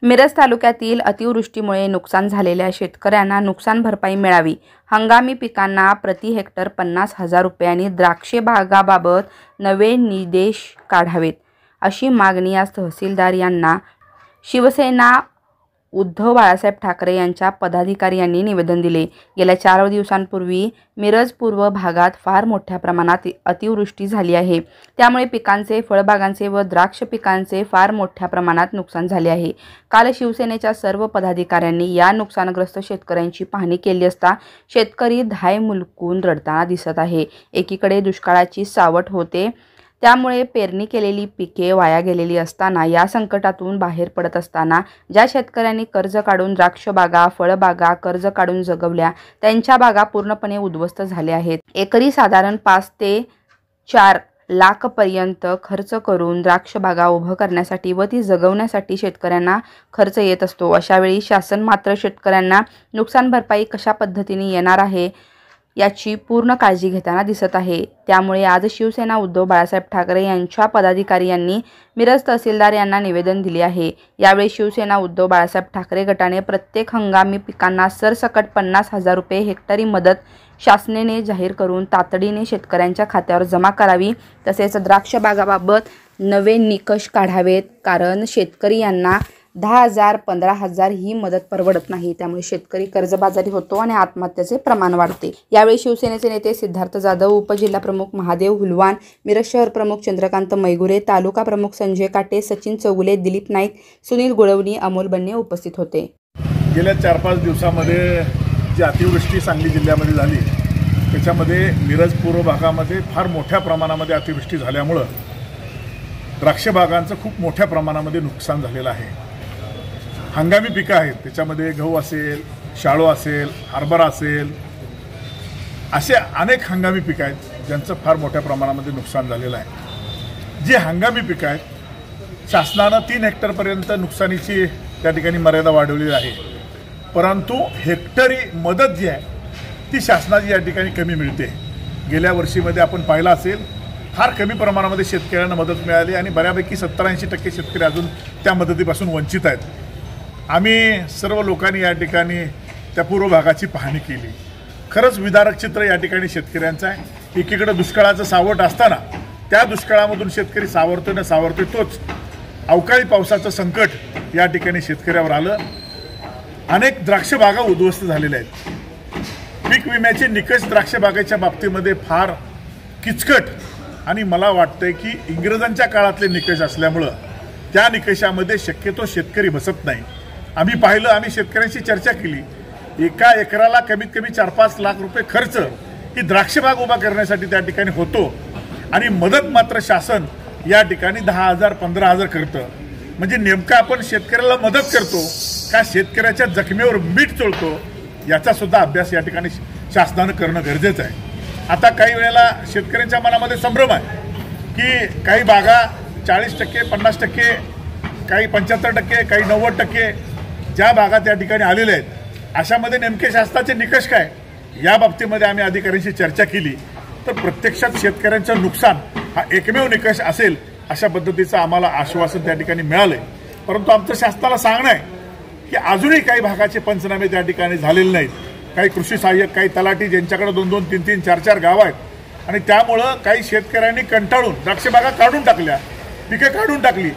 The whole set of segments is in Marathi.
मिरज तालुक्यातील अतिवृष्टीमुळे नुकसान झालेल्या शेतकऱ्यांना नुकसान भरपाई मिळावी, हंगामी पिकांना प्रति हेक्टर 50,000 रुपयांनी द्राक्ष बागाबाबत नवे निर्देश काढावेत, अशी मागणी आज तहसीलदार यांना शिवसेना उद्धव बाळासाहेब ठाकरे यांच्या पदाधिकारी यांनी निवेदन दिले। गेल्या 4 दिवसांपूर्वी मिरज पूर्व भागात फार मोठ्या प्रमाणात अतिवृष्टी झाली आहे। त्यामुळे पिकांचे, फळबागांचे व द्राक्ष पिकांचे फार मोठ्या प्रमाणात नुकसान झाले आहे। काल शिवसेनेच्या सर्व पदाधिकाऱ्यांनी या नुकसानग्रस्त शेतकऱ्यांची पाहणी केली असता शेतकरी धाय मुलकून रडताना दिसत आहे। एकीकडे दुष्काळाची सावट होते, त्यामुळे पेरणी केलेली पिके वाया गेलेली असताना या संकटातून बाहेर पडत असताना ज्या शेतकऱ्यांनी कर्ज काढून द्राक्ष बागा, फळबागा कर्ज काढून जगवल्या त्यांच्या बागा पूर्णपणे उद्ध्वस्त झाल्या आहेत। एकरी साधारण 5 ते 4 लाख पर्यंत खर्च करून द्राक्ष बागा उभं करण्यासाठी व ती जगवण्यासाठी शेतकऱ्यांना खर्च येत असतो। अशा वेळी शासन मात्र शेतकऱ्यांना नुकसान भरपाई कशा पद्धतीने येणार आहे याची पूर्ण काळजी घेताना दिसत आहे। त्यामुळे आज शिवसेना उद्धव बाळासाहेब ठाकरे यांच्या पदाधिकारी यांनी मिरज तहसीलदार यांना निवेदन दिले आहे। यावेळी शिवसेना उद्धव बाळासाहेब ठाकरे गटाने प्रत्येक हंगामी पिकांना सरसकट 50,000 रुपये हेक्टरी मदत शासनाने जाहीर करून तातडीने शेतकऱ्यांच्या खात्यावर जमा करावी, तसेच द्राक्ष बागाबाबत नवे निकष काढावेत, कारण शेतकरी यांना 10,000 15,000 ही मदत परवडत नाही। त्यामुळे शेतकरी कर्जबाजारी होतो आणि आत्महत्येचे प्रमाण वाढते। यावेळी शिवसेनेचे नेते सिद्धार्थ जाधव, उपजिल्हा प्रमुख महादेव हुलवान, मिरज शहर प्रमुख चंद्रकांत मैगुरे, तालुका प्रमुख संजय काटे, सचिन चौगुले, दिलीप नाईक, सुनील गुळवणी, अमोल बन्ने उपस्थित होते। गेल्या 4-5 दिवसांमध्ये जी अतिवृष्टी सांगली जिल्ह्यामध्ये झाली त्याच्यामध्ये मिरज पूर्व भागामध्ये फार मोठ्या प्रमाणामध्ये अतिवृष्टी झाल्यामुळे द्राक्ष बागांचं खूप मोठ्या प्रमाणामध्ये नुकसान झालेलं आहे। हंगामी पिकं आहेत, त्याच्यामध्ये गहू असेल, शाळू असेल, हरभरा असेल, असे अनेक हंगामी पिकं आहेत ज्यांचं फार मोठ्या प्रमाणामध्ये नुकसान झालेलं आहे। जी हंगामी पिकं आहेत शासनानं 3 हेक्टरपर्यंत नुकसानीची त्या ठिकाणी मर्यादा वाढवलेली आहे, परंतु हेक्टरी मदत जी आहे ती शासनाची या ठिकाणी कमी मिळते। गेल्या वर्षीमध्ये आपण पाहिलं असेल फार कमी प्रमाणामध्ये शेतकऱ्यांना मदत मिळाली आणि बऱ्यापैकी 70-80% शेतकरी अजून त्या मदतीपासून वंचित आहेत। आम्ही सर्व लोकांनी या ठिकाणी त्या पूर्व भागाची पाहणी केली। खरंच विदारक चित्र या ठिकाणी शेतकऱ्यांचं आहे। एकीकडे दुष्काळाचं सावट असताना त्या दुष्काळामधून शेतकरी सावरतोय तोच अवकाळी पावसाचं संकट या ठिकाणी शेतकऱ्यावर आलं। अनेक द्राक्ष बागा उद्ध्वस्त झालेल्या आहेत। पीक विम्याचे निकष द्राक्ष बागेच्या बाबतीमध्ये फार किचकट आणि मला वाटतंय की इंग्रजांच्या काळातले निकष असल्यामुळं त्या निकषामध्ये शक्यतो शेतकरी बसत नाही। आम्ही पाहिलं, आम्ही शेतकऱ्यांशी चर्चा केली, एका एकराला कमीत कमी 4-5 लाख रुपये खर्च ही द्राक्ष बाग उभा करण्यासाठी त्या ठिकाणी होतो आणि मदत मात्र शासन या ठिकाणी 10,000 15,000 करतं। म्हणजे नेमकं आपण शेतकऱ्याला मदत करतो का शेतकऱ्याच्या जखमेवर मीठ चोळतो याचा सुद्धा अभ्यास या ठिकाणी शासनानं करणं गरजेचं आहे। आता काही वेळेला शेतकऱ्यांच्या मनामध्ये संभ्रम आहे की काही बागा 40%, 50%, काही 75%, काही 90% ज्या बागा त्या ठिकाणी आलेल्या आहेत, अशामध्ये नेमके शासनाचे निकष काय या बाबतीमध्ये आम्ही अधिकाऱ्यांशी चर्चा केली तर प्रत्यक्षात शेतकऱ्यांचं नुकसान हा एकमेव निकष असेल अशा पद्धतीचं आम्हाला आश्वासन त्या ठिकाणी मिळालंय। परंतु आमचं शासनाला सांगणं आहे की अजूनही काही भागाचे पंचनामे त्या ठिकाणी झालेले नाहीत। काही कृषी सहाय्यक, काही तलाठी ज्यांच्याकडे 2-2, 3-3, 4-4 गावं आहेत आणि त्यामुळं काही शेतकऱ्यांनी कंटाळून द्राक्ष बागा काढून टाकल्या, पिके काढून टाकली।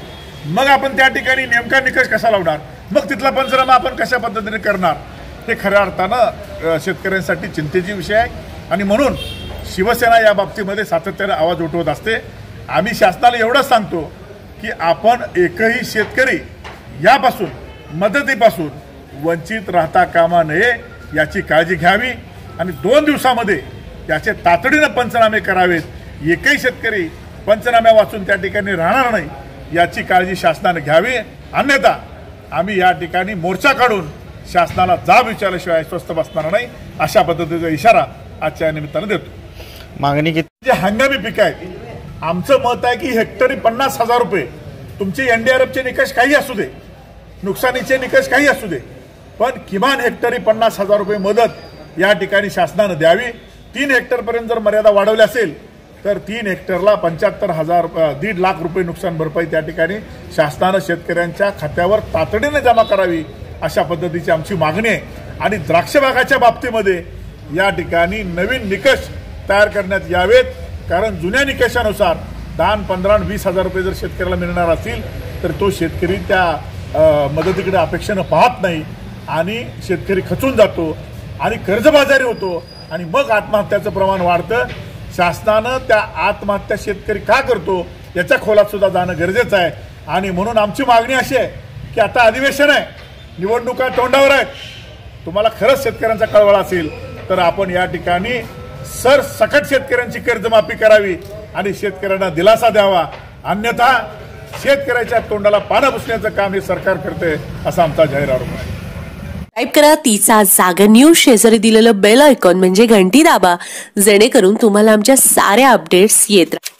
मग आपण त्या ठिकाणी नेमका निकष कसा लावणार, मग तिथला पंचनामा आपण कशा पद्धतीने करणार, हे खऱ्या अर्थानं शेतकऱ्यांसाठी चिंतेची विषय आहे। आणि म्हणून शिवसेना या बाबतीमध्ये सातत्याने आवाज उठवत असते। आम्ही शासनाला एवढंच सांगतो की आपण एकही शेतकरी यापासून मदतीपासून वंचित राहता कामा नये याची काळजी घ्यावी आणि 2 दिवसामध्ये याचे तातडीनं पंचनामे करावेत। एकही शेतकरी पंचनाम्या वाचून त्या ठिकाणी राहणार नाही याची काळजी शासनाने घ्यावी, अन्यथा आम्ही या ठिकाणी मोर्चा काढून शासनाला जाब विचारल्याशिवाय स्वस्थ बसणार नाही, अशा पद्धतीचा इशारा आजच्या निमित्तानं देतो। मागणी किती? जे हंगामी पिकं आहेत, आमचं मत आहे की हेक्टरी 50,000 रुपये, तुमचे NDRFचे निकष काही असू दे, नुकसानीचे निकष काही असू दे, पण किमान हेक्टरी 50,000 रुपये मदत या ठिकाणी शासनानं द्यावी। 3 हेक्टरपर्यंत जर मर्यादा वाढवली असेल तर 3 हेक्टरला 75,000 1.5 लाख रुपये नुकसान भरपाई त्या ठिकाणी शासनानं शेतकऱ्यांच्या खात्यावर तातडीने जमा करावी अशा पद्धतीची आमची मागणी आहे। आणि द्राक्ष बागाच्या बाबतीमध्ये या ठिकाणी नवीन निकष तयार करण्यात यावेत, कारण जुन्या निकषानुसार 10, 15, 20,000 रुपये जर शेतकऱ्याला मिळणार असतील तर तो शेतकरी त्या मदतीकडे अपेक्षेनं पाहत नाही आणि शेतकरी खचून जातो आणि कर्जबाजारी होतो आणि मग आत्महत्याचं प्रमाण वाढतं। शासनानं त्या आत्महत्या शेतकरी का करतो याच्या खोलात सुद्धा जाणं गरजेचं आहे। आणि म्हणून आमची मागणी अशी आहे की आता अधिवेशन आहे, निवडणुका तोंडावर आहेत, तुम्हाला खरंच शेतकऱ्यांचा कळवळा असेल तर आपण या ठिकाणी सरसकट शेतकऱ्यांची कर्जमाफी करावी आणि शेतकऱ्यांना दिलासा द्यावा, अन्यथा शेतकऱ्याच्या तोंडाला पानं पुसण्याचं काम हे सरकार करते असा आमचा जाहीर आरोप आहे। टाईप करा 30 जागर न्यूज, शेजारी दिलेलं बेल आयकॉन म्हणजे घंटी दाबा, जेणेकरून तुम्हाला आमच्या साऱ्या अपडेट्स येत राहतील।